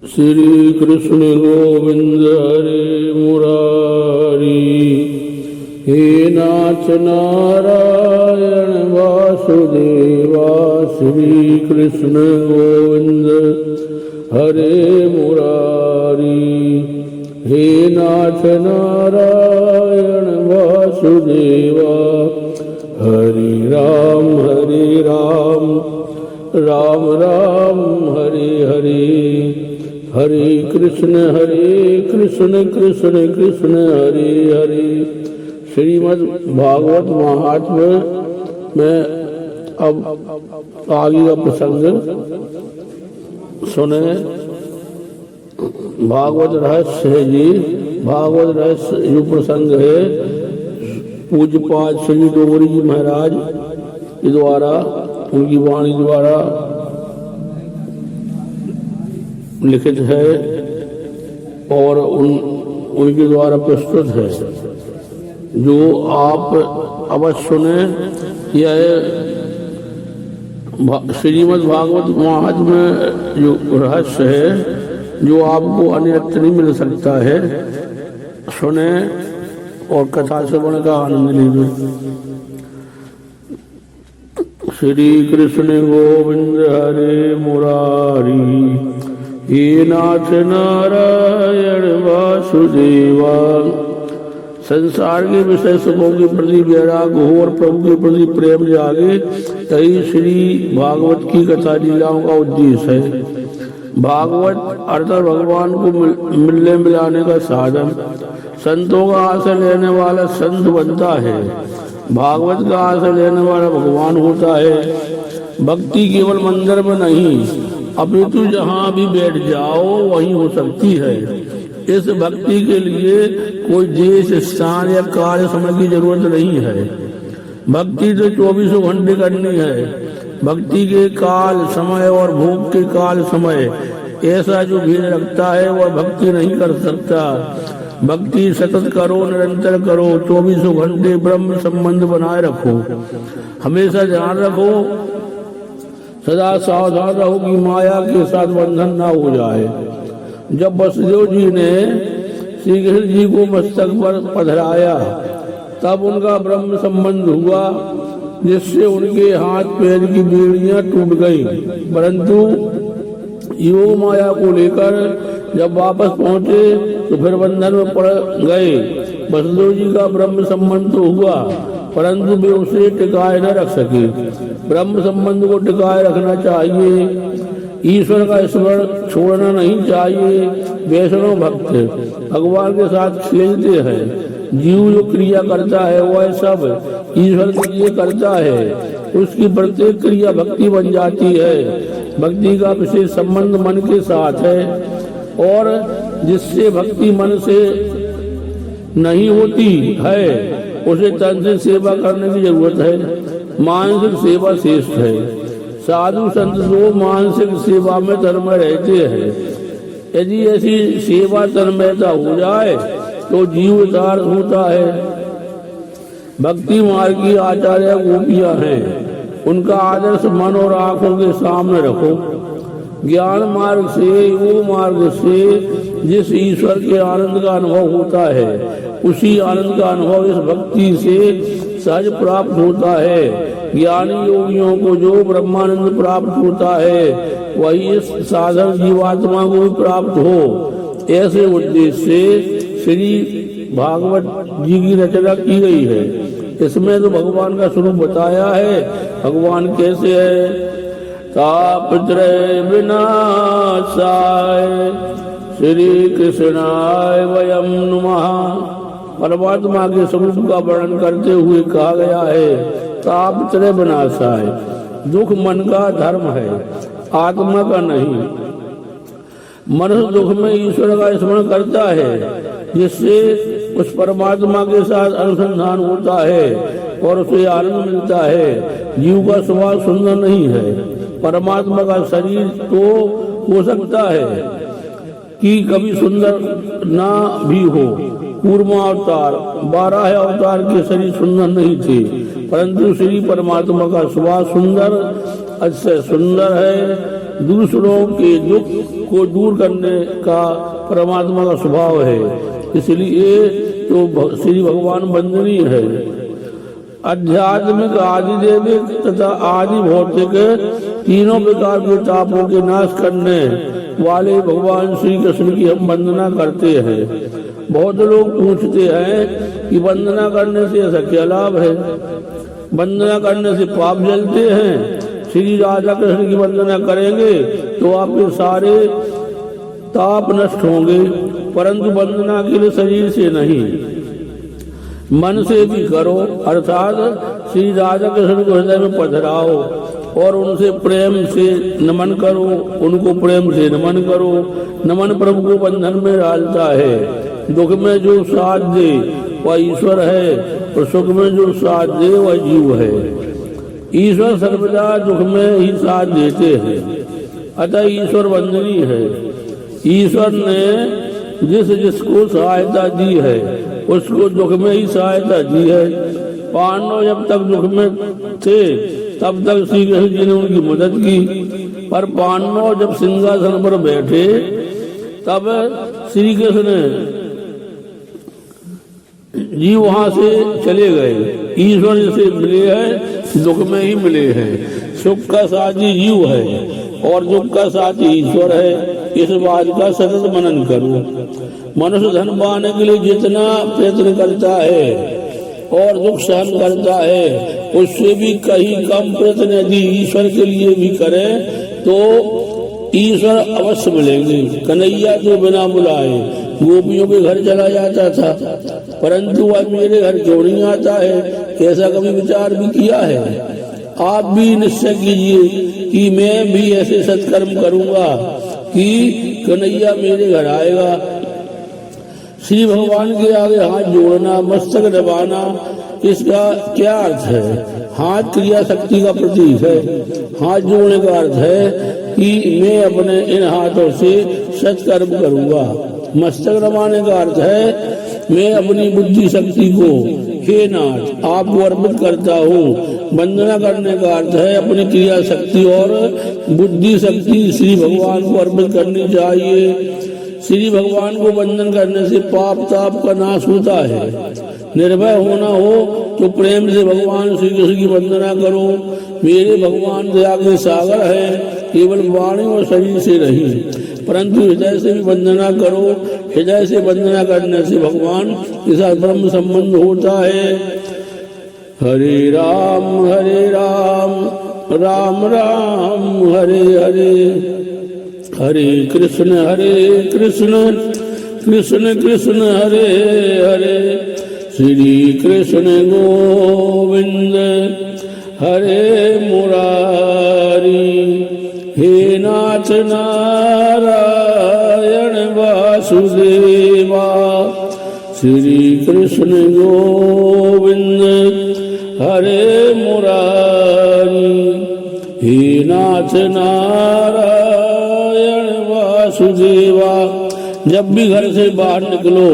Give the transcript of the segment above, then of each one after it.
श्री कृष्ण गोविंद हरे मुरारी। हे नाथ नारायण वासुदेवा श्री कृष्ण गोविंद हरे मुरारी। हे नाथ नारायण वासुदेवा हरे राम राम राम हरे हरे। हरे कृष्ण कृष्ण कृष्ण हरे हरे। श्रीमद् भागवत महात्म्य में अब आगे का प्रसंग सुने। भागवत रहस्य है जी। भागवत रहस्य जो प्रसंग है पूज्यपाद श्री डोगरी जी महाराज के द्वारा, उनकी वाणी द्वारा लिखित है और उनके द्वारा प्रस्तुत है, जो आप अवश्य सुने। यह श्रीमद् भागवत महात्म्य जो रहस्य है, जो आपको अन्यत्र नहीं मिल सकता है, सुने और कथा श्रवण का आनंद लीजिए। श्री कृष्ण गोविंद हरे मुरारी। हे नाथ नारायण वासुदेवा। संसार के विषय सुखों के प्रति वैराग हो और प्रभु के प्रति प्रेम जागे, यही श्री भागवत की कथा लीलाओं का उद्देश्य है। भागवत अर्थात भगवान को मिलने मिलाने का साधन। संतों का आश्रय लेने वाला संत बनता है। भागवत का आश्रय लेने वाला भगवान होता है। भक्ति केवल मंदिर में नहीं, अपितु जहाँ भी बैठ जाओ वहीं हो सकती है। इस भक्ति के लिए कोई देश, स्थान या कार्य समय की जरूरत नहीं है। भक्ति तो 24 घंटे करनी है। भक्ति के काल समय और भोग के काल समय ऐसा जो भेद रखता है वह भक्ति नहीं कर सकता। भक्ति सतत करो, निरंतर करो, 24 घंटे ब्रह्म संबंध बनाए रखो। हमेशा ध्यान रखो, सदा सावधान रहो कि माया के साथ बंधन ना हो जाए। जब वसुदेव जी ने श्री कृष्ण जी को मस्तक पर पधराया, तब उनका ब्रह्म संबंध हुआ, जिससे उनके हाथ पैर की बेड़ियां टूट गईं। परंतु योग माया को लेकर जब वापस पहुंचे तो फिर बंधन में पड़ गए। वसुदेव जी का ब्रह्म संबंध तो हुआ, परंतु वे उसे टिकाए न रख सके। ब्रह्म संबंध को टिकाए रखना चाहिए। ईश्वर का स्मरण छोड़ना नहीं चाहिए। वैष्णव भक्त भगवान के साथ खेलते हैं। जीव जो क्रिया करता है वह सब ईश्वर के लिए करता है। उसकी प्रत्येक क्रिया भक्ति बन जाती है। भक्ति का विशेष संबंध मन के साथ है, और जिससे भक्ति मन से नहीं होती है उसे तन से सेवा करने की जरूरत है। मानसिक सेवा श्रेष्ठ है। साधु संत तो मानसिक सेवा में तन्मय रहते हैं। यदि ऐसी सेवा तन्मयता हो जाए तो जीव यथार्थ होता है। भक्ति मार्ग की आचार्य गोपियां हैं, उनका आदर्श मन और आंखों के सामने रखो। ज्ञान मार्ग से, योग मार्ग से जिस ईश्वर के आनंद का अनुभव होता है, उसी आनंद का अनुभव इस भक्ति से सहज प्राप्त होता है। ज्ञानी योगियों को जो ब्रह्मानंद प्राप्त होता है, वही इस साधन जीवात्मा को भी प्राप्त हो। ऐसे उद्देश्य से श्री भागवत जी की रचना की गई है। इसमें तो भगवान का स्वरूप बताया है। भगवान कैसे है? तापत्रय विनाशाय श्री कृष्णाय वयम नमः। परमात्मा के स्वरूप का वर्णन करते हुए कहा गया है, तापत्रय विनाशाय। दुख मन का धर्म है, आत्मा का नहीं। मनुष्य दुख में ईश्वर का स्मरण करता है, जिससे उस परमात्मा के साथ अनुसंधान होता है और उसे आनंद मिलता है। जीव का स्वभाव सुंदर नहीं है। परमात्मा का शरीर तो हो सकता है कि कभी सुंदर ना भी हो। कूर्मावतार 12 अवतार के शरीर सुंदर नहीं थे, परंतु श्री परमात्मा का स्वभाव सुंदर, अच्छा सुंदर है दूसरों के दुख को दूर करने का परमात्मा का स्वभाव है, इसलिए तो श्री भगवान वंदनीय है। आध्यात्मिक, आदिदेविक तथा आदि भौतिक तीनों प्रकार के तापों के नाश करने वाले भगवान श्री कृष्ण की हम वंदना करते हैं। बहुत लोग पूछते हैं कि वंदना करने से ऐसा क्या लाभ है, वंदना करने से पाप जलते हैं। श्री राधा कृष्ण की वंदना करेंगे तो आपके सारे ताप नष्ट होंगे, परंतु वंदना के लिए शरीर से नहीं, मन से भी करो। अर्थात श्री राधा कृष्ण को हृदय में पधराओ और उनसे प्रेम से नमन करो, उनको प्रेम से नमन करो। नमन प्रभु को बंधन में डालता है। दुख में जो साथ दे वह ईश्वर है और सुख में जो साथ दे वह जीव है। ईश्वर सर्वदा दुख में ही साथ देते हैं, अतः ईश्वर वंदनीय है। ईश्वर ने जिसको सहायता दी है उसको दुख में ही सहायता दी है। पांडव जब तक दुख में थे तब तक श्री कृष्ण जी ने उनकी मदद की, पर पांडव जब सिंहासन पर बैठे तब श्री कृष्ण जी वहां से चले गए। ईश्वर जैसे मिले हैं दुख में ही मिले हैं। सुख का साथी जीव है और दुख का साथी ईश्वर है। इस बात का सतत मनन करो। मनुष्य धन पाने के लिए जितना प्रयत्न करता है और दुख सहन करता है, उससे भी कहीं कम प्रयत्न यदि ईश्वर के लिए भी करे तो ईश्वर अवश्य मिलेंगे। कन्हैया तो बिना बुलाए गोपियों के घर चला जाता था, परंतु वह मेरे घर क्यों नहीं आता है, ऐसा कभी विचार भी किया है? आप भी निश्चय कीजिए कि मैं भी ऐसे सत्कर्म करूंगा कि कन्हैया मेरे घर आएगा। श्री भगवान के आगे हाथ जोड़ना, मस्तक दबाना, इसका क्या अर्थ है? हाथ क्रिया शक्ति का प्रतीक है। हाथ जोड़ने का अर्थ है कि मैं अपने इन हाथों से सत्कर्म करूंगा। मस्तक दबाने का अर्थ है मैं अपनी बुद्धि शक्ति को हे नाथ आपको अर्पित करता हूँ। वंदना करने का अर्थ है अपनी क्रिया शक्ति और बुद्धि शक्ति श्री भगवान को अर्पित करनी चाहिए। श्री भगवान को वंदन करने से पाप ताप का नाश होता है। निर्भय होना हो तो प्रेम से भगवान श्री कृष्ण की वंदना करो। मेरे भगवान दया के सागर है, केवल वाणी और शरीर से नहीं, परंतु हृदय से भी वंदना करो। हृदय से वंदना करने से भगवान के साथ ब्रह्म संबंध होता है। हरे राम राम राम हरे हरे, हरे कृष्ण कृष्ण कृष्ण हरे हरे, श्री कृष्ण गोविंद हरे मुरारी। हे नाथ नारायण वासुदेवा, श्री कृष्ण गोविंद हरे मुरारी। हे नाथ नारायण वासुदेवा। जब भी घर से बाहर निकलो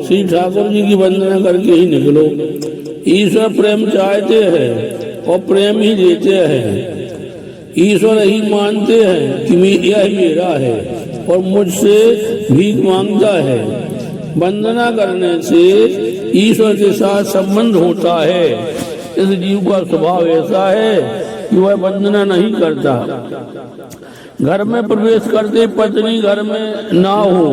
श्री ठाकुर जी की वंदना करके ही निकलो। ईश्वर प्रेम चाहते हैं और प्रेम ही देते हैं। ईश्वर ही मानते हैं कि यह मेरा है और मुझसे भीख मांगता है। वंदना करने से ईश्वर के साथ संबंध होता है। इस जीव का स्वभाव ऐसा है कि वह वंदना नहीं करता। घर में प्रवेश करते पत्नी घर में ना हो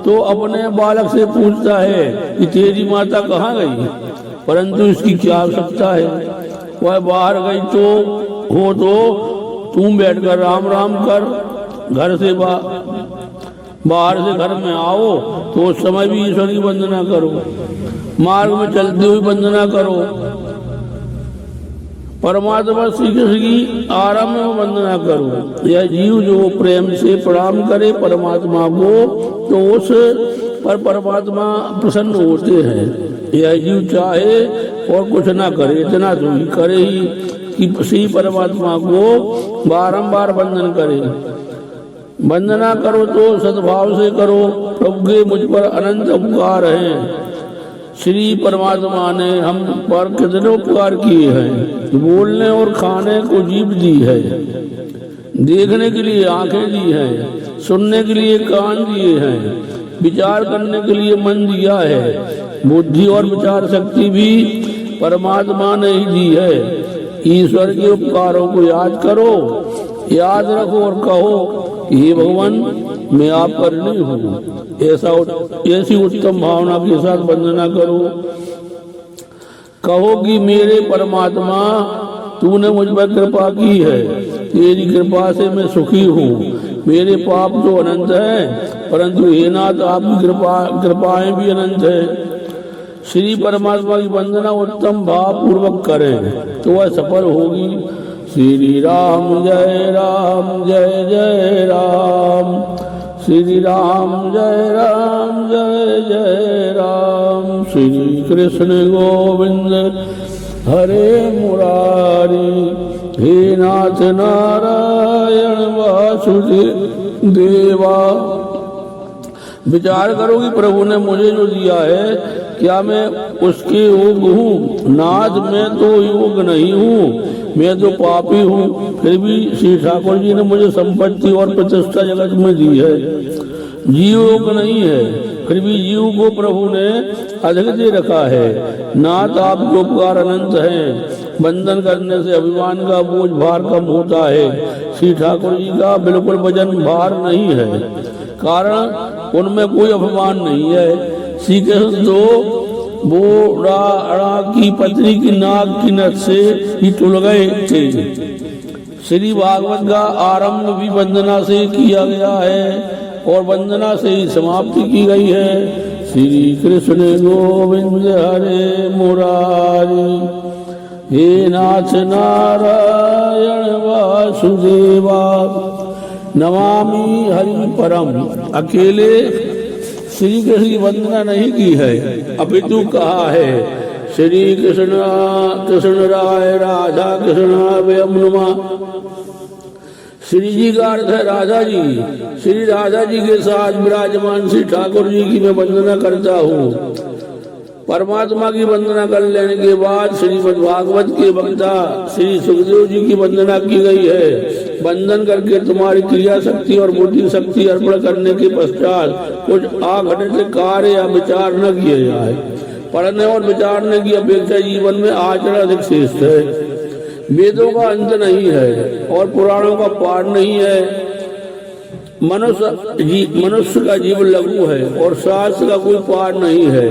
तो अपने बालक से पूछता है कि तेरी माता कहाँ गई, परंतु इसकी क्या आवश्यकता है? वह बाहर गई तो हो तो तुम बैठकर राम राम कर। घर से बाहर से घर में आओ तो उस समय भी ईश्वर की वंदना करो। मार्ग में चलते हुए वंदना करो। परमात्मा श्री कृष्ण की आरंभ में वंदना करो। यह जीव जो प्रेम से प्रणाम करे परमात्मा को तो उस पर परमात्मा प्रसन्न होते हैं। यह जीव चाहे और कुछ ना करे, इतना तो ही करे ही कि श्री परमात्मा को बारंबार वंदन करे। वंदना करो तो सद्भाव से करो। प्रभु के मुझ पर अनंत उपकार हैं। श्री परमात्मा ने हम पर कितने उपकार किए हैं। बोलने और खाने को जीभ दी है, देखने के लिए आंखें दी हैं, सुनने के लिए कान दिए हैं, विचार करने के लिए मन दिया है। बुद्धि और विचार शक्ति भी परमात्मा ने ही दी है। ईश्वर के उपकारों को याद करो, याद रखो और कहो हे भगवान मैं आपका ऋणी हूँ। ऐसी उत्तम भावना के साथ वंदना करो। कहो कि मेरे परमात्मा तूने मुझ पर कृपा की है, तेरी कृपा से मैं सुखी हूँ। मेरे पाप तो अनंत है, परंतु हे नाथ आपकी कृपाएं भी अनंत है। श्री परमात्मा की वंदना उत्तम भाव पूर्वक करें तो वह सफल होगी। श्री राम जय जय राम, श्री राम जय जय राम। श्री कृष्ण गोविंद हरे मुरारी, हे नाथ नारायण वासुदेवा। विचार करो कि प्रभु ने मुझे जो दिया है क्या मैं उसके योग्य हूँ? नाथ मैं तो योग्य नहीं हूँ, मैं तो पापी हूँ। फिर भी श्री ठाकुर जी ने मुझे संपत्ति और प्रतिष्ठा जगत में दी है। जीव योग्य नहीं है, फिर भी जीव को प्रभु ने अधिक दे रखा है। नाथ आपके उपकार अनंत है। बंधन करने से अभिमान का बोझ भार कम होता है। श्री ठाकुर जी का बिल्कुल वजन भार नहीं है, कारण उनमें कोई अभिमान नहीं है। श्री कृष्ण तो बोड़ा की पत्नी की नाक की नथ से ही टूट गए थे। श्री भागवत का आरंभ भी वंदना से किया गया है और वंदना से ही समाप्ति की गई है। श्री कृष्ण गोविंद हरे मुरारी, हे नाथ नारायण वासुदेवा। नमामि हरि परम। अकेले श्री कृष्ण की वंदना नहीं की है, अपितु कहा है श्री कृष्ण कृष्ण राय राधा कृष्ण वयम नुमा। श्री जी का अर्थ है राधा जी। श्री राधा जी के साथ विराजमान श्री ठाकुर जी की मैं वंदना करता हूँ। परमात्मा की वंदना कर लेने के बाद श्रीमद् भागवत के वक्ता श्री सुखदेव जी की वंदना की गई है। वंदन करके तुम्हारी क्रिया शक्ति और बुद्धि शक्ति अर्पण करने के पश्चात कुछ आघटित कार्य या विचार न किए जाए। पढ़ने और विचारने की अपेक्षा जीवन में आचरण अधिक श्रेष्ठ है। वेदों का अंत नहीं है और पुराणों का पार नहीं है। मनुष्य का जीवन लघु है और शास्त्र का कोई पार नहीं है,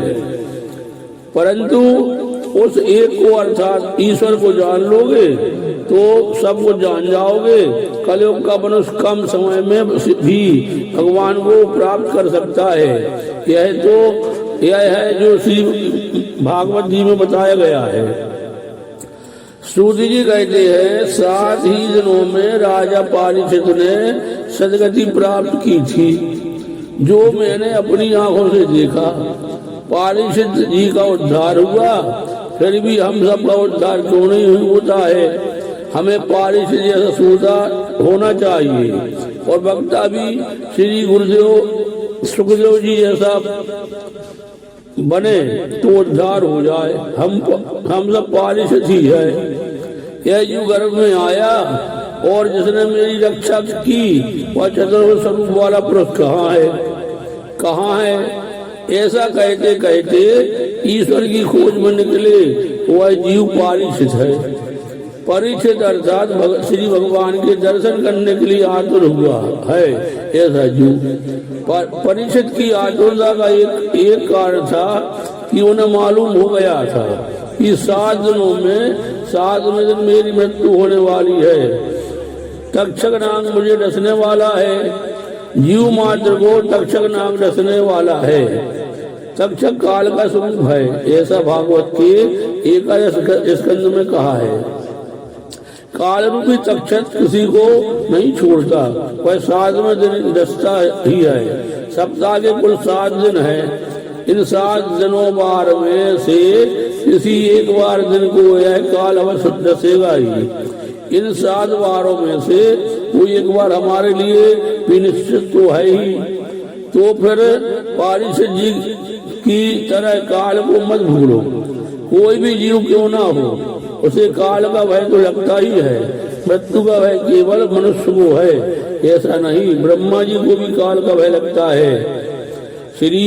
परंतु उस एक को अर्थात ईश्वर को जान लोगे तो सब कुछ जान जाओगे। कलयुग का मनुष्य कम समय में भी भगवान को प्राप्त कर सकता है। यह है जो श्री भागवत जी में बताया गया है। सूत जी कहते हैं 7 ही दिनों में राजा परीक्षित ने सदगति प्राप्त की थी, जो मैंने अपनी आंखों से देखा। परीक्षित जी का उद्धार हुआ, फिर भी हम सब का उद्धार क्यों नहीं होता है? हमें परीक्षित जैसा सूता होना चाहिए और वक्ता भी श्री गुरुदेव सुखदेव जी जैसा बने तो उद्धार हो जाए। हम सब परीक्षित ही है। यह जो गर्भ में आया और जिसने मेरी रक्षा की वह चतुर्थ स्वरूप वाला पुरुष कहाँ है? ऐसा कहते कहते ईश्वर की खोज में निकले वह जीव परीक्षित है। परीक्षित अर्थात श्री भगवान के दर्शन करने के लिए आतुर हुआ है, ऐसा जीव। परीक्षित की आतुरता का एक कारण था कि उन्हें मालूम हो गया था कि 7 दिनों में 7वें दिन मेरी मृत्यु होने वाली है। तक्षक नाग मुझे डसने वाला है। जीव मात्र को तक्षक नाग डसने वाला है। तक्षक काल का स्वरूप है, ऐसा भागवत के 21 स्कंद में कहा है। काल रूपी तक्षक किसी को नहीं छोड़ता, वह 7वें दिन डसता ही है। सप्ताह के कुल 7 दिन है। इन 7 दिनों बार में से किसी एक बार दिन को यह काल अवश्य डसेगा ही। इन 7 बारों में से कोई एक बार हमारे लिए भी निश्चित तो है ही। तो फिर परीक्षित जी की तरह काल को मत भूलो। कोई भी जीव क्यों ना हो, उसे काल का भय तो लगता ही है। मृत्यु का भय केवल मनुष्य को है ऐसा नहीं, ब्रह्मा जी को भी काल का भय लगता है। श्री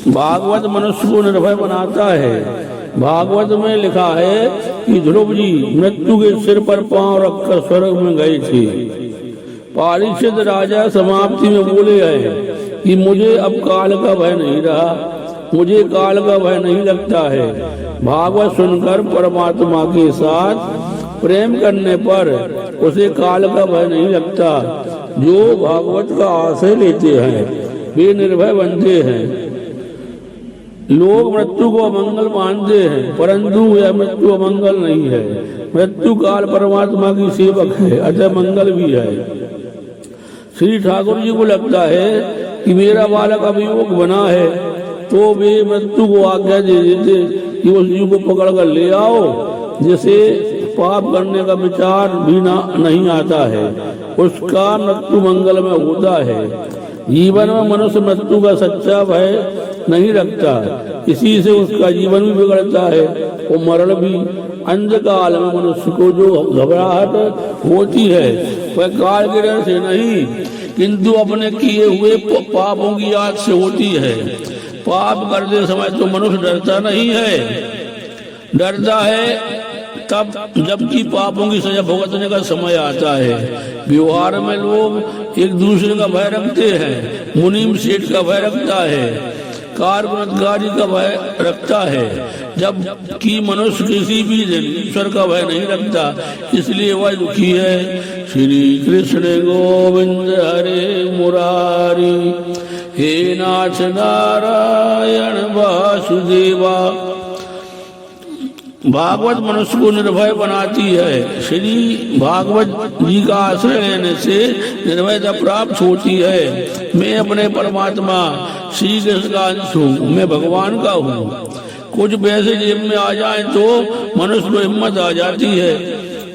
भागवत मनुष्य को निर्भय बनाता है। भागवत में लिखा है कि ध्रुव जी मृत्यु के सिर पर पांव रखकर स्वर्ग में गए थे। परीक्षित राजा समाप्ति में बोले हैं कि मुझे अब काल का भय नहीं रहा, मुझे काल का भय नहीं लगता है। भागवत सुनकर परमात्मा के साथ प्रेम करने पर उसे काल का भय नहीं लगता। जो भागवत का आश्रय लेते हैं वे निर्भय बनते हैं। लोग मृत्यु को अमंगल मानते हैं, परंतु यह मृत्यु अमंगल नहीं है। मृत्यु काल परमात्मा की सेवक है, अतः मंगल भी है। श्री ठाकुर जी को लगता है कि मेरा बालक अभियोग बना है, तो वे मृत्यु को आज्ञा दे देते कि उस जीव को पकड़ कर ले आओ, जिसे पाप करने का विचार भी नहीं आता है, उसका मृत्यु मंगल में होता है। जीवन में मनुष्य मृत्यु का सच्चा भय नहीं रखता, इसी से उसका जीवन भी बिगड़ता है और मरण भी। अंधकाल में मनुष्य को जो घबराहट होती है वह काल के डर से नहीं, किंतु अपने किए हुए पापों की याद से होती है। पाप करते समय तो मनुष्य डरता नहीं है, डरता है तब जबकि पापों की सजा भुगतने का समय आता है। व्यवहार में लोग एक दूसरे का भय रखते हैं। मुनीम सेठ का भय रखता है, कारगुनगारी का भय रखता है, जबकि मनुष्य किसी भी दिन ईश्वर का भय नहीं रखता, इसलिए वह दुखी है। श्री कृष्ण गोविंद हरे मुरारी, हे नाथ नारायण वासुदेवा। भागवत मनुष्य को निर्भय बनाती है। श्री भागवत जी का आश्रय लेने से निर्भयता प्राप्त होती है। मैं अपने परमात्मा श्री कृष्ण का अंश हूँ, मैं भगवान का हूँ। कुछ पैसे जेब में आ जाएं तो मनुष्य को हिम्मत आ जाती है।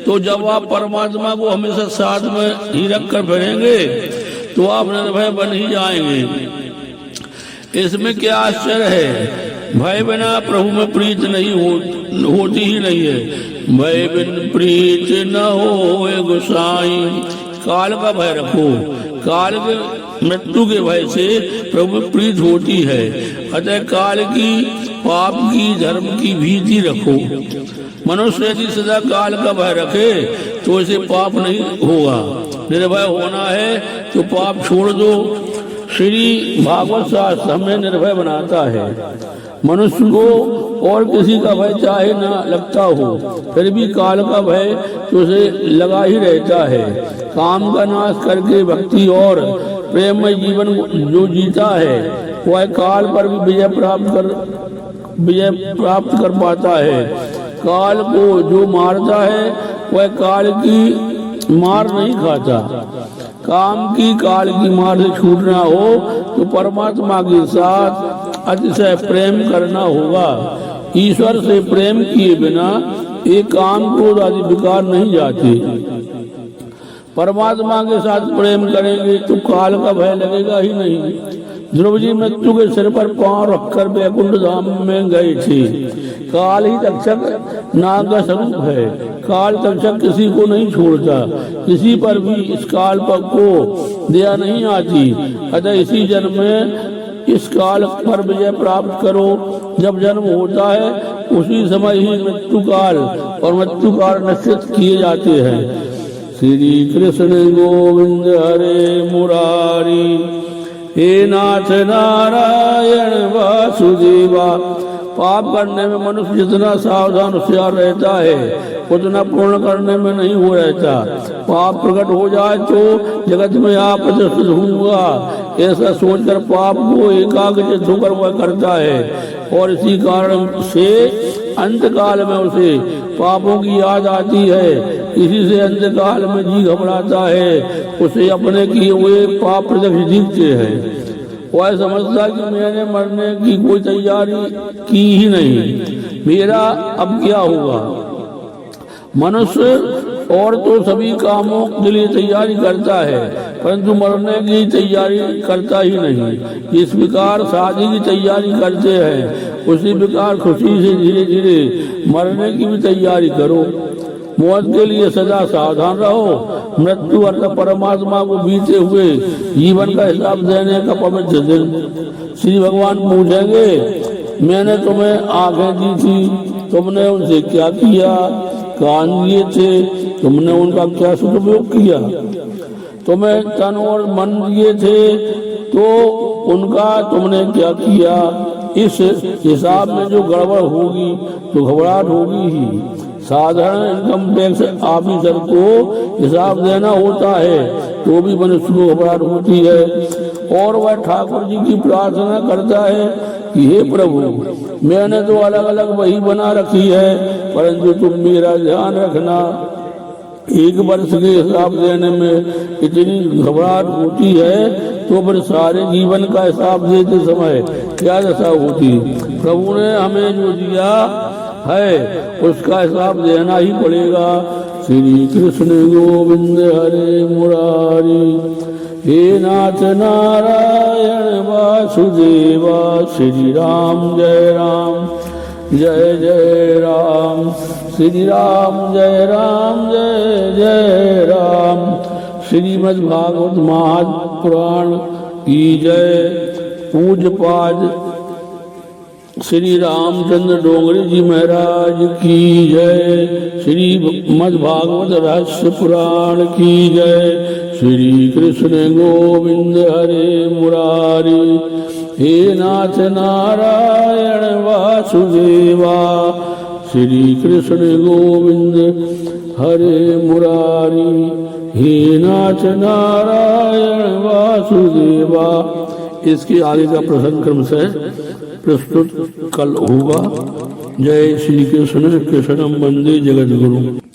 तो जब आप परमात्मा को हमेशा साथ में ही रख कर फिरेंगे तो आप निर्भय बन ही जाएंगे। इसमें क्या आश्चर्य है। भय बिना प्रभु में प्रीत नहीं होती ही नहीं है। भय बिन प्रीत न हो गोसाई। काल का भय रखो, काल के मृत्यु के भय से प्रभु में प्रीत होती है। अतः काल की, पाप की, धर्म की भीति रखो। मनुष्य यदि सदा काल का भय रखे तो इसे पाप नहीं होगा। निर्भय होना है तो पाप छोड़ दो। श्री भागवत शास्त्र हमें निर्भय बनाता है। मनुष्य को और किसी का भय चाहे न लगता हो, फिर भी काल का भय तो उसे लगा ही रहता है। काम का नाश करके भक्ति और प्रेम में जीवन जो जीता है वह काल पर भी विजय प्राप्त कर पाता है। काल को जो मारता है वह काल की मार नहीं खाता। काम की, काल की मार से छूटना हो तो परमात्मा के साथ अतिशय प्रेम करना होगा। ईश्वर से प्रेम किए बिना एक काम क्रोध आदि विकार नहीं जाते। परमात्मा के साथ प्रेम करेंगे तो काल का भय लगेगा ही नहीं। ध्रुव जी मृत्यु के सिर पर पांव रखकर वैकुंठ धाम में गए थे। काल ही तक्षक नाग का स्वरूप है। काल तक्षक किसी को नहीं छोड़ता, किसी पर भी इस काल पर को दया नहीं आती। अतः इसी जन्म में इस काल पर विजय प्राप्त करो। जब जन्म होता है उसी समय ही मृत्यु काल और मृत्यु काल निश्चित किए जाते हैं। श्री कृष्ण गोविंद हरे मुरारी, हे नाथ नारायण वासुदेवा। पाप करने में मनुष्य जितना सावधान होशियार रहता है उतना पूर्ण करने में नहीं हो रहता। पाप प्रकट हो जाए तो जगत में आप प्रतिष्ठित होऊंगा, ऐसा सोचकर पाप को एकाग्रचित्त होकर वह करता है और इसी कारण से अंतकाल में उसे पापों की याद आती है। इसी से अंतकाल में जी घबराता है, उसे अपने किए हुए पाप प्रत्यक्ष दिखते हैं। वह समझता कि मैंने मरने की कोई तैयारी की ही नहीं, मेरा अब क्या होगा। मनुष्य और तो सभी कामों के लिए तैयारी करता है परंतु मरने की तैयारी करता ही नहीं। जिस प्रकार शादी की तैयारी करते हैं उसी प्रकार खुशी से धीरे धीरे मरने की भी तैयारी करो। मौत के लिए सदा सावधान रहो। मृत्यु अर्थ परमात्मा को बीते हुए जीवन का हिसाब देने का पवित्र दिन। श्री भगवान पूछेंगे, मैंने तुम्हें आंखें दी थी, तुमने उनसे क्या किया? कान दिए थे, तुमने उनका क्या सदुपयोग किया? तुम्हें तन और मन दिए थे, तो उनका तुमने क्या किया? इस हिसाब में जो गड़बड़ होगी तो घबराहट होगी ही। साधारण इनकम टैक्स ऑफिसर को हिसाब देना होता है तो भी मनुष्य को घबराहट होती है और वह ठाकुर जी की प्रार्थना करता है कि हे प्रभु, मैंने तो अलग अलग वही बना रखी है, परंतु तुम मेरा ध्यान रखना। एक वर्ष के हिसाब देने में इतनी घबराहट होती है तो फिर सारे जीवन का हिसाब देते समय क्या दशा होती। प्रभु ने हमें जो दिया है उसका हिसाब देना ही पड़ेगा। श्री कृष्ण गोविंद हरे मुरारी, हे नाथ नारायण वासुदेवा, श्री राम जय राम जय जय राम, श्री राम जय राम जय जय राम। श्रीमद् भागवत महापुराण की जय। पूज्य पाद श्री रामचंद्र डोंगरी जी महाराज की जय। श्रीमद् भागवत रहस्य पुराण की जय। श्री कृष्ण गोविंद हरे मुरारी, हे नाथ नारायण वासुदेवा, श्री कृष्ण गोविंद हरे मुरारी, हे नाथ नारायण वासुदेवा। इसके आगे का प्रसंग क्रम से प्रस्तुत कल होगा। जय श्री कृष्ण। कृष्णम वंदे जगद्गुरु।